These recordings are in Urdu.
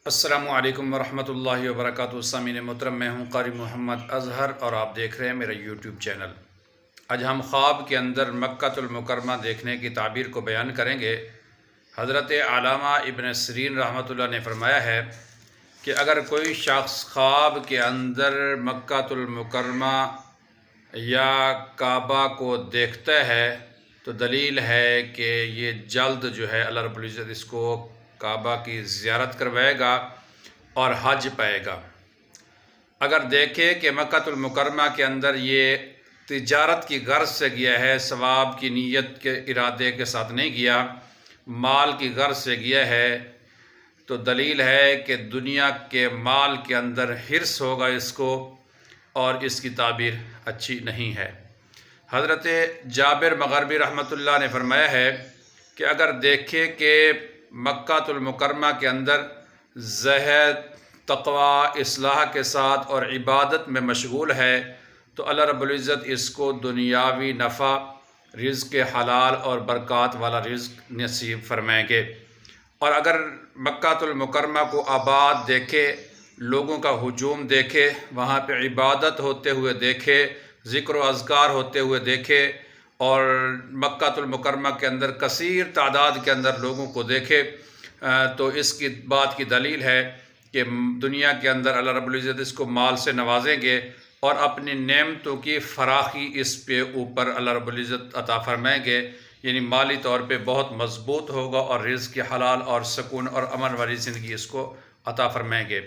السلام علیکم ورحمۃ اللہ وبرکاتہ۔ سامعین محترم، میں ہوں قاری محمد اظہر اور آپ دیکھ رہے ہیں میرا یوٹیوب چینل۔ آج ہم خواب کے اندر مکہ المکرمہ دیکھنے کی تعبیر کو بیان کریں گے۔ حضرت علامہ ابن سیرین رحمۃ اللہ نے فرمایا ہے کہ اگر کوئی شخص خواب کے اندر مکہ المکرمہ یا کعبہ کو دیکھتا ہے تو دلیل ہے کہ یہ جلد جو ہے اللہ رب العزت اس کو کعبہ کی زیارت کروائے گا اور حج پائے گا۔ اگر دیکھے کہ مکہ المکرمہ کے اندر یہ تجارت کی غرض سے گیا ہے، ثواب کی نیت کے ارادے کے ساتھ نہیں گیا، مال کی غرض سے گیا ہے، تو دلیل ہے کہ دنیا کے مال کے اندر حرص ہوگا اس کو، اور اس کی تعبیر اچھی نہیں ہے۔ حضرت جابر مغربی رحمۃ اللہ نے فرمایا ہے کہ اگر دیکھے کہ مکہ المکرمہ کے اندر زہد، تقوی، اصلاح کے ساتھ اور عبادت میں مشغول ہے تو اللہ رب العزت اس کو دنیاوی نفع، رزق حلال اور برکات والا رزق نصیب فرمائیں گے۔ اور اگر مکہ المکرمہ کو آباد دیکھے، لوگوں کا ہجوم دیکھے، وہاں پہ عبادت ہوتے ہوئے دیکھے، ذکر و اذکار ہوتے ہوئے دیکھے، اور مکہ المکرمہ کے اندر کثیر تعداد کے اندر لوگوں کو دیکھے، تو اس کی بات کی دلیل ہے کہ دنیا کے اندر اللہ رب العزت اس کو مال سے نوازیں گے اور اپنی نعمتوں کی فراخی اس پہ اوپر اللہ رب العزت عطا فرمائیں گے، یعنی مالی طور پہ بہت مضبوط ہوگا اور رزق حلال اور سکون اور امن والی زندگی اس کو عطا فرمائیں گے۔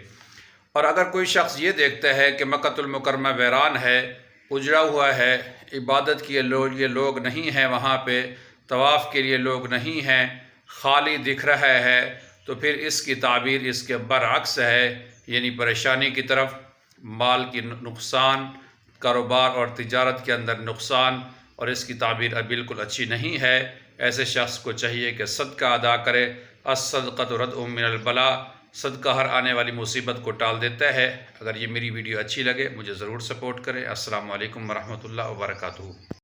اور اگر کوئی شخص یہ دیکھتا ہے کہ مکہ المکرمہ ویران ہے، اجڑا ہوا ہے، عبادت کے لیے لوگ نہیں ہیں، وہاں پہ طواف کے لیے لوگ نہیں ہیں، خالی دکھ رہا ہے، تو پھر اس کی تعبیر اس کے برعکس ہے، یعنی پریشانی کی طرف، مال کی نقصان، کاروبار اور تجارت کے اندر نقصان، اور اس کی تعبیر بالکل اچھی نہیں ہے۔ ایسے شخص کو چاہیے کہ صدقہ ادا کرے۔ الصدقۃ ردء من البلاء، صدقہ ہر آنے والی مصیبت کو ٹال دیتا ہے۔ اگر یہ میری ویڈیو اچھی لگے مجھے ضرور سپورٹ کریں۔ السلام علیکم ورحمۃ اللہ وبرکاتہ۔